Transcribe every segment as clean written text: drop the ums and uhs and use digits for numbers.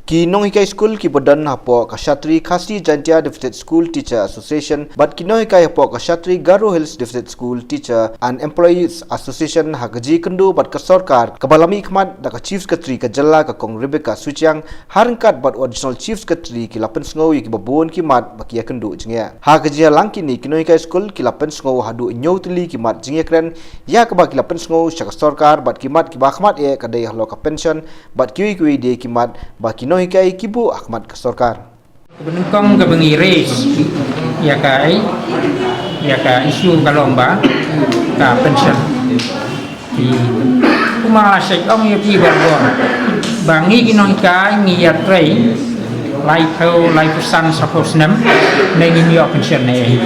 Ki Nonghikai School ki bodan hapo Kashatri Khasi Jantia Deficit School Teacher Association but ki Nonghikai hapo Kashatri Garo Hills Deficit School Teacher and Employees Association hagaji kendu bat ka sarkar kabalami khmat da ka Chief Secretary ka jalla ka Kong Rebecca Suchiang harangkat bat Additional Chief Secretary ki lapen sngo ki babon ki mat bakia kendu jingya hagaji lang kini ki Nonghikai School ki lapen sngo hadu nyotli ki mat jingya kren ya ka ba ki lapen sngo shaka sarkar bat ki mat ki ba khmat e ka dei halo ka pension bat ki de ki mat ba ki Nonghikai kibu Ahmad ke sarkar. Benengkong ke bengiris ya ka isu kalomba ka pension di kuma sekong ya pi barbon bangi ki Nonghikai ngiyat rei lai pesan saposnem nengin yo pension ne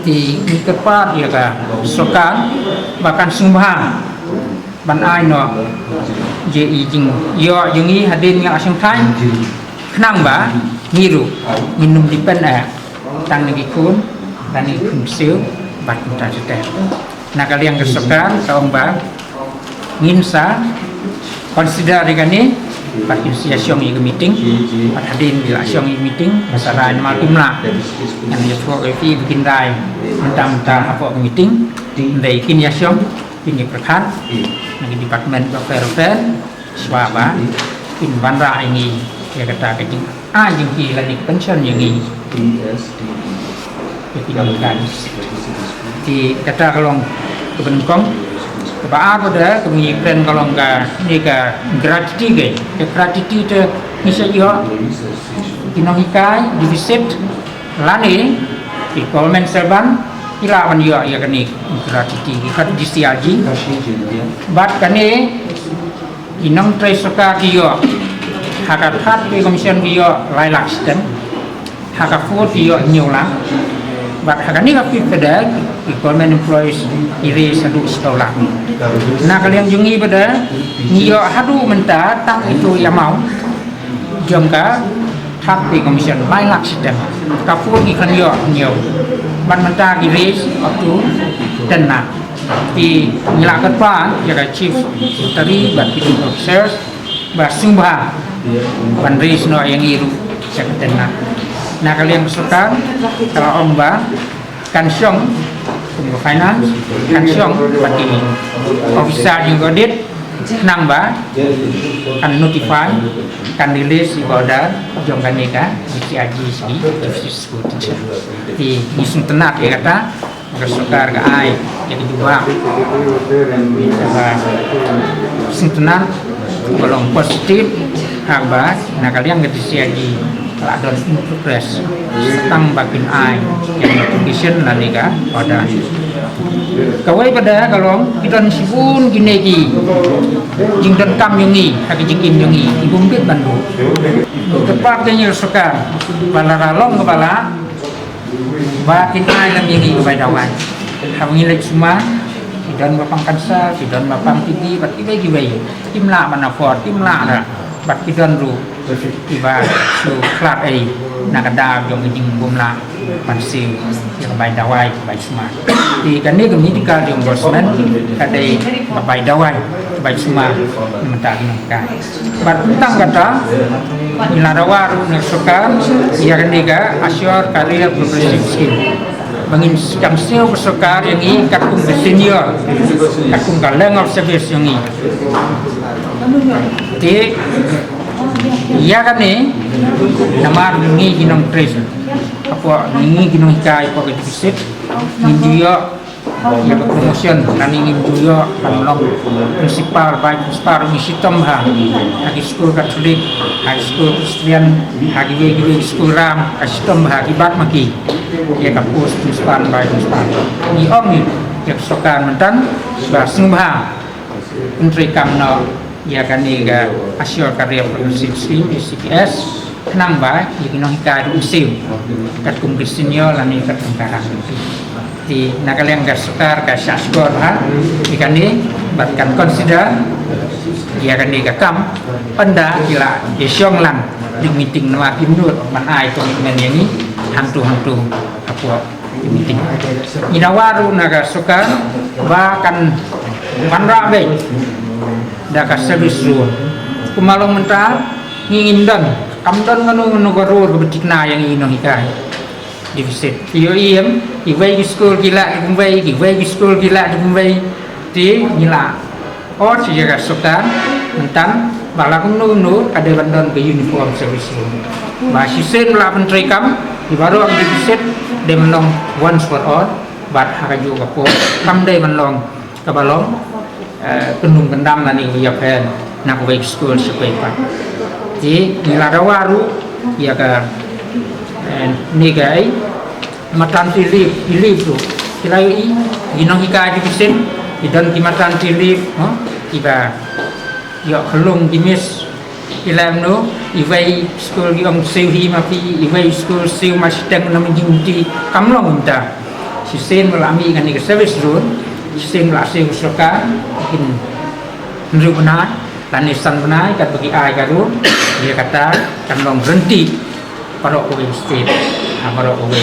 di kepat ya ka sarkar bahkan sumbang ban ai no je jing yo jungi hadin nga asing thai khnang ba ngiru minum di pen tang ngi kun dan ni kun siu bat ta jete na kalian kesokan kaum ba ngin sa consider digani pat sia siong i meeting pat hadin bila siong i meeting masaran malumla yang ya fo fi bikin dai mentam-mentam apa meeting dei kin ya siong ini perkan nagi department of welfare swaba in bandra ini ya kata kecing yang ki lani pension yang ini kan di kata kalau kebenkong keba pada kemungkinan kalau enggak ni ka gratitude gratitude ni saja ki Nonghikai deficit lani di government servant ilawan yo ya kani gratitude kat disiaji bat kani inong trai soka kiyo hakat hat ke komision kiyo lai laksden hakat food kiyo nyola bat hakani ka pada government employees iri sadu sekolah nah kalian jungi pada niyo hadu menta tang itu ya mau jongka hat ke komision lai laksden ka food ikan yo nyo ban menta iri waktu tenang di nyilakan pak jaga chief tadi bat itu officers bat sumbah ban risno yang iru sekretena nah kalian kesukaan kalau omba kan syong tunggu finance kan syong bagi officer yang godit nang ba kan notify kan rilis ibadah jongkan neka di aji di school di nisung tenak ya kata kesukaan ke ai jadi dua sintenan kalau positif kabar nah kalian nggak disiagi kalau ada in progress tentang bakin ai yang notification nanti kah pada kawai pada kalau kita sibun gini ki jing dan kam yungi haki jing in yungi ibu mbit bandu tepatnya suka bala ralong kepala bakin ai lam yungi kebai dawan hawangi lek semua dan bapang kansa dan bapang tidi bat ibai gibai timla mana for timla da bat kidan ru tiba su klat ai nakada jong jing bumla pansi yang bai dawai bai semua di kan ni kami dikal di endorsement kadai bai dawai bai semua mentang kan bat tang kata ilarawa ru neksokan ya kan diga assure career progressive scheme bangin jam sel bersokar yang ini katung ke senior katung ke length of service yang ini di iya kan ni nama ini ginong trace apa ini ginong Hikai apa deficit ini dia yang promotion dan ini juga penolong principal baik principal ini sistem hagi school Katolik hagi school Kristian hagi wegi school ram sistem hagi bat maki ya kapus principal baik principal ni om ni yang sokan mentan basungha menteri kamno ya kan ni ga assure career progressive scheme CPS nang ba yang Nonghikai usim kat kumrisinyo lani kat tengkarang di nakalian gas sukar gas skor ikan ni bahkan consider dia akan digakam panda gila isyong lang di meeting nama kimdut mana itu komitmen yang ini hantu apa di meeting inawaru naga sukar bahkan manra be dah ka service ru kumalong mental ngingin dan kamdan nganu garur kebetikna yang ino hikai divisit iyo iem iwei di school gila di kumbai iwei di school gila di kumbai di gila or siya kasukan mentan balakun nu ada bandon ke uniform service room masih sen melawan trekam di baru ang divisit de menong once for all bat hakaju kapo kam de menong kabalong penung pendam nani ya pen nak wei school supaya pak di gila rawaru ya ka ni gai matan tilip tu kilai ginong hika di pisin idan kimatan tilip iba ya kelung dimis ilam no iwei school giong sewi mapi iwei school sew masdang na menjunti kamlong unta si sen melami ngani ke service room si sen la sew soka in nrubna lanisan benai kat bagi ai garu dia kata kamlong berhenti parok kowe state parok kowe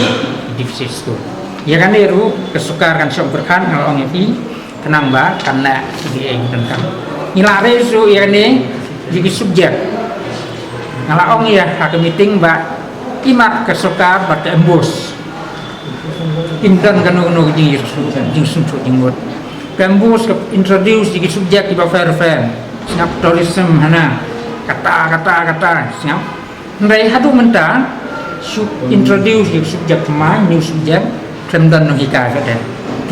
divisi school ya kan eru kesukar kan sok berkan kalau orang ini tenang ba karena dia yang tentang nilare su ya ni jadi subjek ngala ong ya hak meeting ba imat kesukar bat embus indan kanu jing suntuk jingmut embus ke introduce jadi subjek di fair snap tourism hana kata snap ngai hadu mentang introduce di subjek mai new subjek kemdan no hikai kada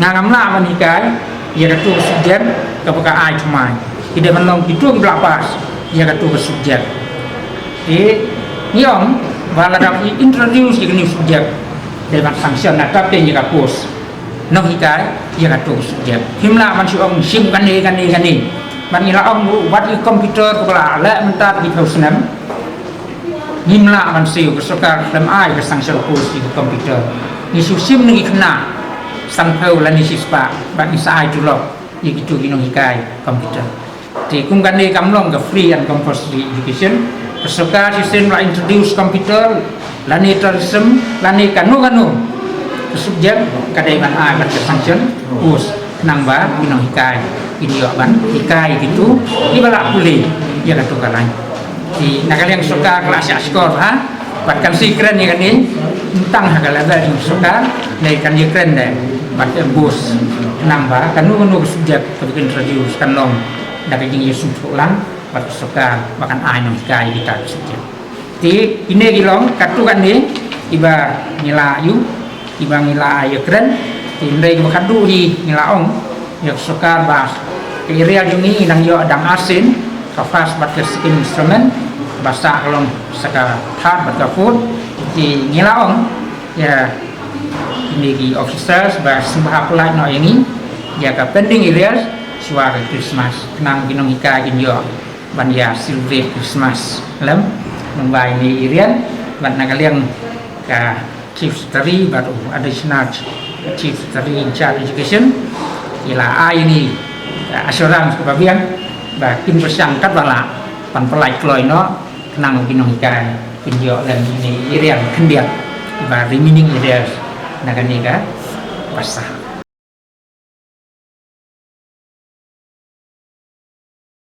ngam la man hikai ya katu subjek kapaka ai mai tidak menong itu belapas ya katu subjek di nyong bala dapat introduce di new subjek dewan sanction tapi ya kapus no hikai ya katu subjek himla man siong sim kan ni man ila ong wat komputer kepala la mentat di senam himla man siu kesukar dalam ai ke sanction kurs di komputer ni sim ni kena sampel la ni sispa bagi sai julok ya gitu ginong hikai komputer di kungkan ni kamlong ke free and compulsory education kesukar sistem la introduce komputer la ni tourism la ni kanu subjek kadai man ai ke sanction kurs nang ba ginong hikai ini ban hikai gitu ni balak boleh ya katu kalan di nakal yang suka kelas skor bahkan si keren ya kan ni tentang hal yang suka naikkan dia keren deh bahkan bos nambah kan nu subjek kebikin introduce kan long dari jing Yesus ulang bahkan suka bahkan ai nong kai kita subjek di ini gilong katu kan ni iba nila yu iba nila ayu keren di ndai bahkan du hi nila ong yang suka bahas area ini nang yo adang asin kafas batas instrumen bahasa kalau saka thar batka food di ngilaong ya ini di officers bahas sembah apply no ini ya ka pending areas suara Christmas kenang ginong hika ginyo ban ya celebrate Christmas lam membai ni irian ban nakaliang ka chief secretary baru additional chief secretary in charge education ila ai ni assurance kebabian ba kim persangkat bala pan pelai kloi no kenang ginong hikai pinjo dan ini irian kendiat ba remaining areas nagani ka pasah